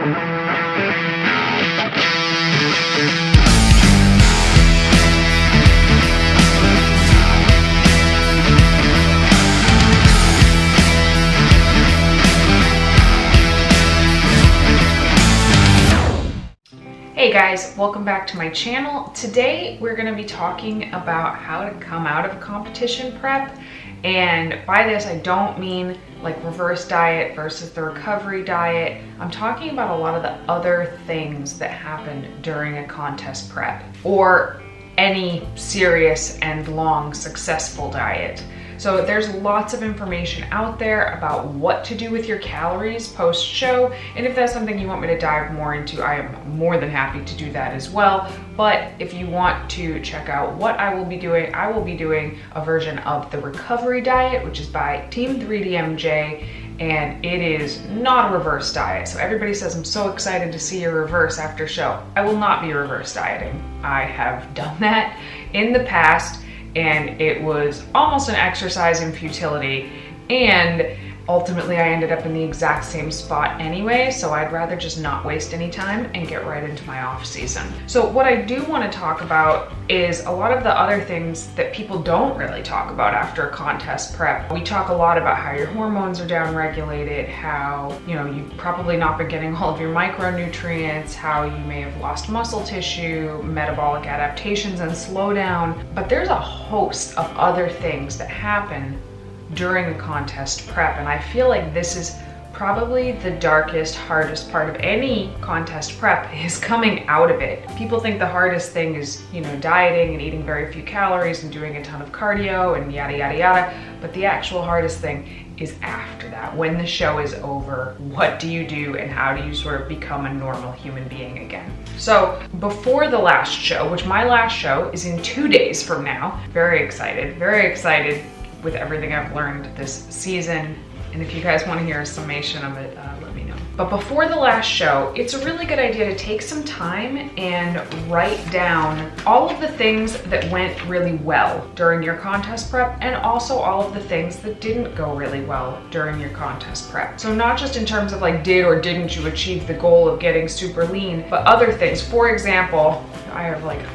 Hey guys, welcome back to my channel. Today we're going to be talking about how to come out of competition prep, and by this I don't mean like reverse diet versus the recovery diet. I'm talking about a lot of the other things that happen during a contest prep or any serious and long successful diet. So there's lots of information out there about what to do with your calories post-show, and if that's something you want me to dive more into, I am more than happy to do that as well. But if you want to check out what I will be doing a version of the recovery diet, which is by Team 3DMJ, and it is not a reverse diet. So everybody says, I'm so excited to see your reverse after show. I will not be reverse dieting. I have done that in the past, and it was almost an exercise in futility, and ultimately I ended up in the exact same spot anyway, so I'd rather just not waste any time and get right into my off season. So what I do want to talk about is a lot of the other things that people don't really talk about after a contest prep. We talk a lot about how your hormones are downregulated, how you've probably not been getting all of your micronutrients, how you may have lost muscle tissue, metabolic adaptations and slowdown, but there's a host of other things that happen during a contest prep, and I feel like this is probably the darkest, hardest part of any contest prep, is coming out of it. People think the hardest thing is, dieting and eating very few calories and doing a ton of cardio and yada yada yada, but the actual hardest thing is after that. When the show is over, what do you do and how do you sort of become a normal human being again? So before the last show, which my last show is in 2 days from now, very excited with everything I've learned this season. And if you guys want to hear a summation of it, let me know. But before the last show, it's a really good idea to take some time and write down all of the things that went really well during your contest prep, and also all of the things that didn't go really well during your contest prep. So not just in terms of like, did or didn't you achieve the goal of getting super lean, but other things. For example, I have like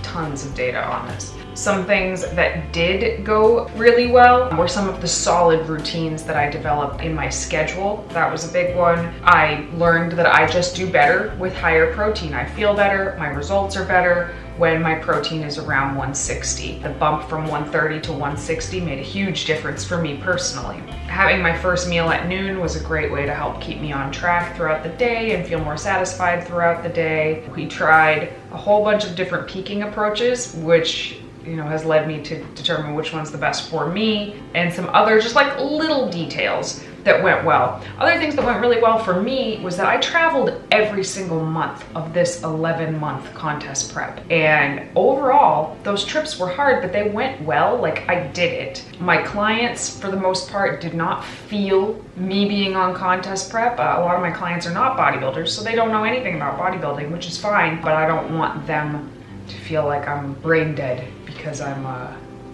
tons of data on this. Some things that did go really well were some of the solid routines that I developed in my schedule. That was a big one. I learned that I just do better with higher protein. I feel better, my results are better when my protein is around 160. The bump from 130 to 160 made a huge difference for me personally. Having my first meal at noon was a great way to help keep me on track throughout the day and feel more satisfied throughout the day. We tried a whole bunch of different peaking approaches, which has led me to determine which one's the best for me, and some other just like little details that went well. Other things that went really well for me was that I traveled every single month of this 11-month contest prep. And overall, those trips were hard, but they went well. Like, I did it. My clients, for the most part, did not feel me being on contest prep. A lot of my clients are not bodybuilders, so they don't know anything about bodybuilding, which is fine, but I don't want them to feel like I'm brain dead because I'm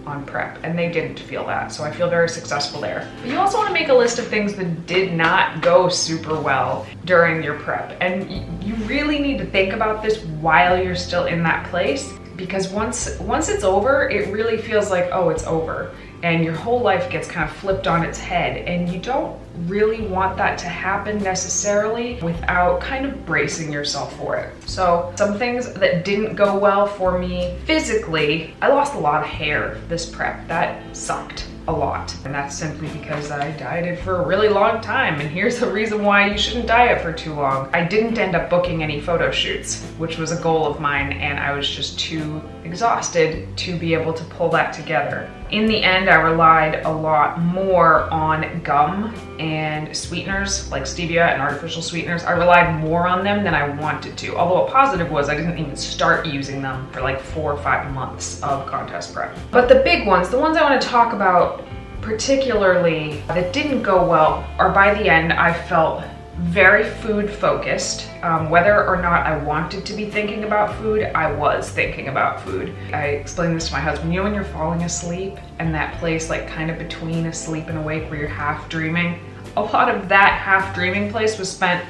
on prep, and they didn't feel that, so I feel very successful there. But you also want to make a list of things that did not go super well during your prep, and you really need to think about this while you're still in that place, because once it's over, it really feels like, oh, it's over, and your whole life gets kind of flipped on its head, and you don't really want that to happen necessarily without kind of bracing yourself for it. So some things that didn't go well for me physically, I lost a lot of hair this prep. That sucked a lot, and that's simply because I dieted for a really long time, and here's the reason why you shouldn't diet for too long. I didn't end up booking any photo shoots, which was a goal of mine, and I was just too exhausted to be able to pull that together. In the end, I relied a lot more on gum and sweeteners like stevia and artificial sweeteners. I relied more on them than I wanted to, although a positive was I didn't even start using them for like 4 or 5 months of contest prep. But the big ones, the ones I want to talk about particularly that didn't go well, are by the end I felt very food focused. Whether or not I wanted to be thinking about food, I was thinking about food. I explained this to my husband. When you're falling asleep and that place like kind of between asleep and awake where you're half dreaming, a lot of that half dreaming place was spent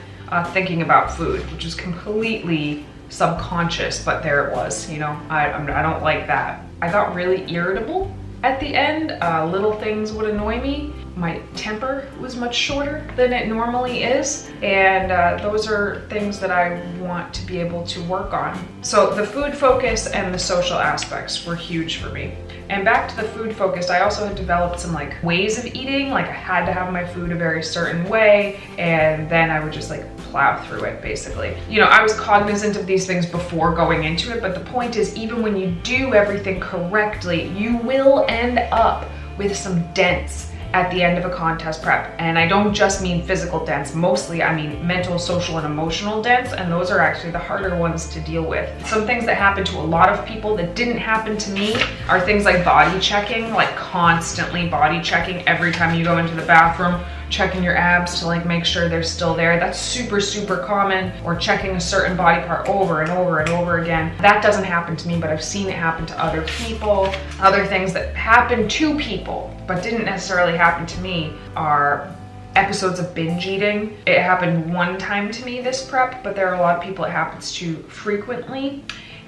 thinking about food, which is completely subconscious, but there it was, you know. I don't like that. I got really irritable at the end. Little things would annoy me. My temper was much shorter than it normally is, and those are things that I want to be able to work on. So the food focus and the social aspects were huge for me. And back to the food focus, I also had developed some like ways of eating. Like I had to have my food a very certain way, and then I would just like plow through it basically. You know, I was cognizant of these things before going into it, but the point is, even when you do everything correctly, you will end up with some dents at the end of a contest prep. And I don't just mean physical dents, mostly I mean mental, social, and emotional dents, and those are actually the harder ones to deal with. Some things that happen to a lot of people that didn't happen to me are things like body checking, like constantly body checking every time you go into the bathroom, checking your abs to like make sure they're still there. That's super, super common. Or checking a certain body part over and over and over again. That doesn't happen to me, but I've seen it happen to other people. Other things that happen to people, but didn't necessarily happen to me, are episodes of binge eating. It happened one time to me this prep, but there are a lot of people it happens to frequently.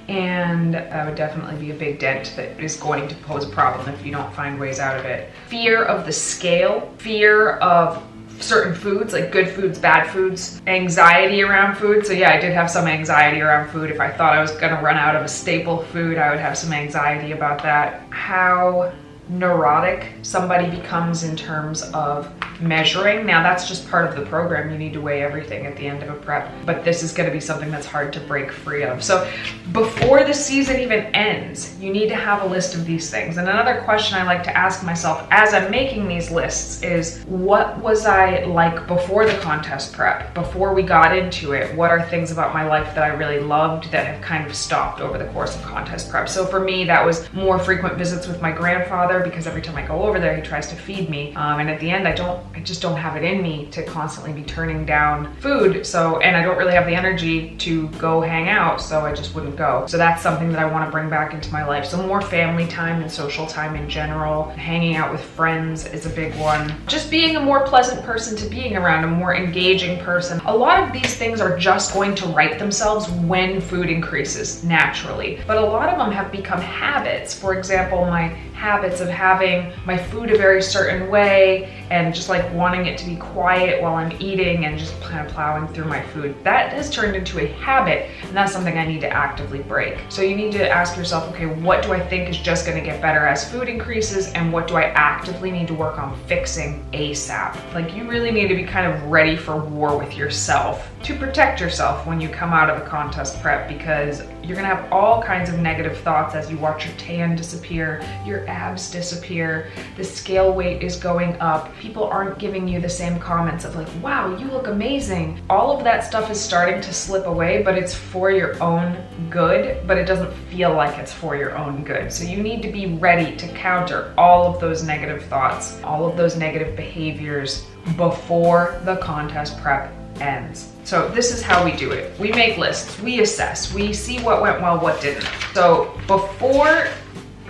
And that would definitely be a big dent that is going to pose a problem if you don't find ways out of it. Fear of the scale, fear of certain foods, like good foods, bad foods, anxiety around food. So yeah, I did have some anxiety around food. If I thought I was gonna run out of a staple food, I would have some anxiety about that. How neurotic somebody becomes in terms of measuring. Now that's just part of the program. You need to weigh everything at the end of a prep, but this is going to be something that's hard to break free of. So before the season even ends, you need to have a list of these things. And another question I like to ask myself as I'm making these lists is, what was I like before the contest prep, before we got into it? What are things about my life that I really loved that have kind of stopped over the course of contest prep? So for me, that was more frequent visits with my grandfather, because every time I go over there, he tries to feed me. And at the end, I just don't have it in me to constantly be turning down food. So, and I don't really have the energy to go hang out, so I just wouldn't go. So that's something that I want to bring back into my life. So more family time and social time in general. Hanging out with friends is a big one. Just being a more pleasant person to being around, a more engaging person. A lot of these things are just going to right themselves when food increases naturally. But a lot of them have become habits. For example, my habits of having my food a very certain way and just like wanting it to be quiet while I'm eating and just kind of plowing through my food. That has turned into a habit, and that's something I need to actively break. So you need to ask yourself, okay, what do I think is just going to get better as food increases, and what do I actively need to work on fixing ASAP? Like, you really need to be kind of ready for war with yourself to protect yourself when you come out of a contest prep, because you're gonna have all kinds of negative thoughts as you watch your tan disappear, your abs disappear, the scale weight is going up, people aren't giving you the same comments of like, wow, you look amazing. All of that stuff is starting to slip away, but it's for your own good, but it doesn't feel like it's for your own good. So you need to be ready to counter all of those negative thoughts, all of those negative behaviors before the contest prep ends. So this is how we do it. We make lists, we assess, we see what went well, what didn't. So before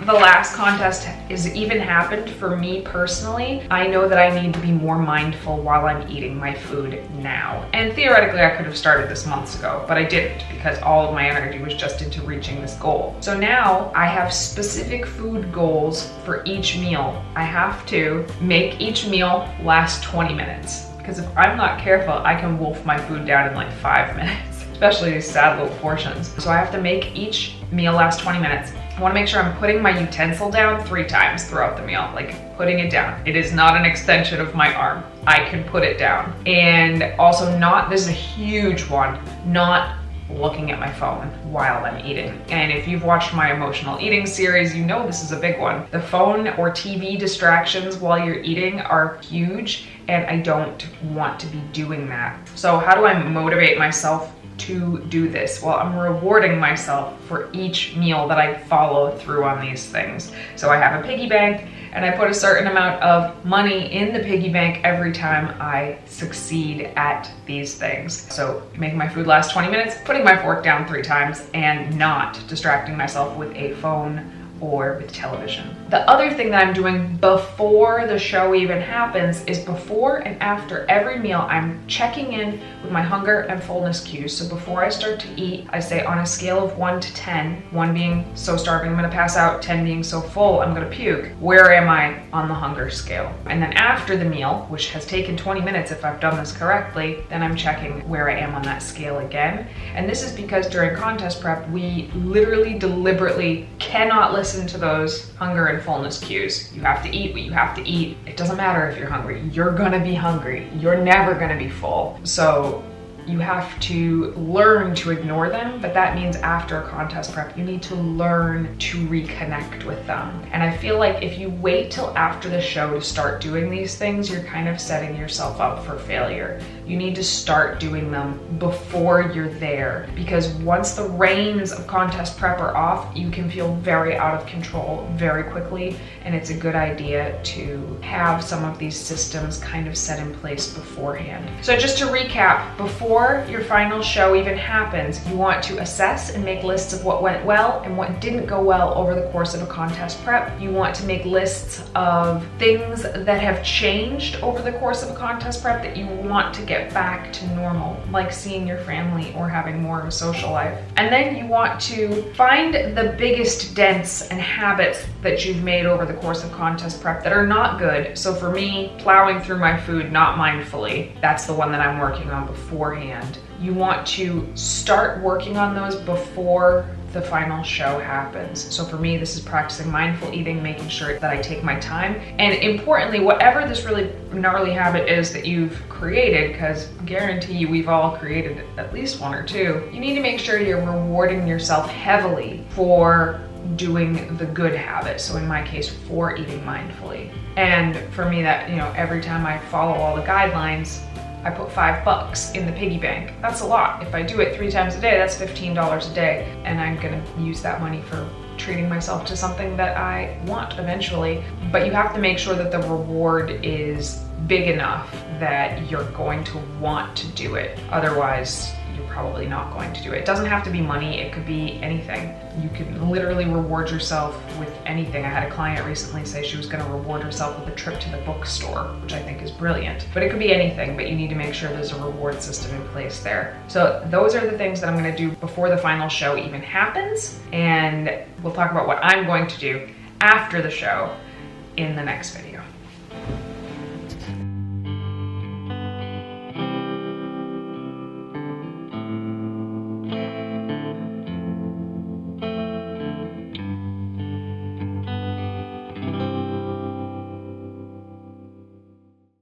the last contest has even happened, for me personally, I know that I need to be more mindful while I'm eating my food now. And theoretically, I could have started this months ago, but I didn't, because all of my energy was just into reaching this goal. So now I have specific food goals for each meal. I have to make each meal last 20 minutes. Because if I'm not careful, I can wolf my food down in like 5 minutes, especially these sad little portions. So I have to make each meal last 20 minutes. I want to make sure I'm putting my utensil down 3 times throughout the meal, like putting it down. It is not an extension of my arm. I can put it down. And also this is a huge one, not looking at my phone while I'm eating. And if you've watched my emotional eating series, you know this is a big one. The phone or TV distractions while you're eating are huge, and I don't want to be doing that. So how do I motivate myself to do this? Well, I'm rewarding myself for each meal that I follow through on these things. So I have a piggy bank, and I put a certain amount of money in the piggy bank every time I succeed at these things. So making my food last 20 minutes, putting my fork down 3 times, and not distracting myself with a phone or with television. The other thing that I'm doing before the show even happens is before and after every meal, I'm checking in with my hunger and fullness cues. So before I start to eat, I say on a scale of 1 to 10, 1 being so starving I'm gonna pass out, 10 being so full I'm gonna puke. Where am I on the hunger scale? And then after the meal, which has taken 20 minutes if I've done this correctly, then I'm checking where I am on that scale again. And this is because during contest prep, we literally deliberately cannot listen to those hunger and fullness cues. You have to eat what you have to eat. It doesn't matter if you're hungry. You're gonna be hungry. You're never gonna be full. So you have to learn to ignore them, but that means after a contest prep, you need to learn to reconnect with them. And I feel like if you wait till after the show to start doing these things, you're kind of setting yourself up for failure. You need to start doing them before you're there, because once the reins of contest prep are off, you can feel very out of control very quickly, and it's a good idea to have some of these systems kind of set in place beforehand. So just to recap, before your final show even happens, you want to assess and make lists of what went well and what didn't go well over the course of a contest prep. You want to make lists of things that have changed over the course of a contest prep that you want to get back to normal, like seeing your family or having more of a social life. And then you want to find the biggest dents and habits that you've made over the course of contest prep that are not good. So for me, plowing through my food not mindfully, that's the one that I'm working on beforehand. You want to start working on those before the final show happens. So for me, this is practicing mindful eating, making sure that I take my time. And importantly, whatever this really gnarly habit is that you've created, because guarantee you we've all created at least one or two, you need to make sure you're rewarding yourself heavily for doing the good habit. So in my case, for eating mindfully. And for me, that, every time I follow all the guidelines, I put $5 in the piggy bank. That's a lot. If I do it 3 times a day, that's $15 a day. And I'm gonna use that money for treating myself to something that I want eventually. But you have to make sure that the reward is big enough that you're going to want to do it. Otherwise, you're probably not going to do it. It doesn't have to be money, it could be anything. You can literally reward yourself with anything. I had a client recently say she was gonna reward herself with a trip to the bookstore, which I think is brilliant. But it could be anything, but you need to make sure there's a reward system in place there. So those are the things that I'm gonna do before the final show even happens. And we'll talk about what I'm going to do after the show in the next video.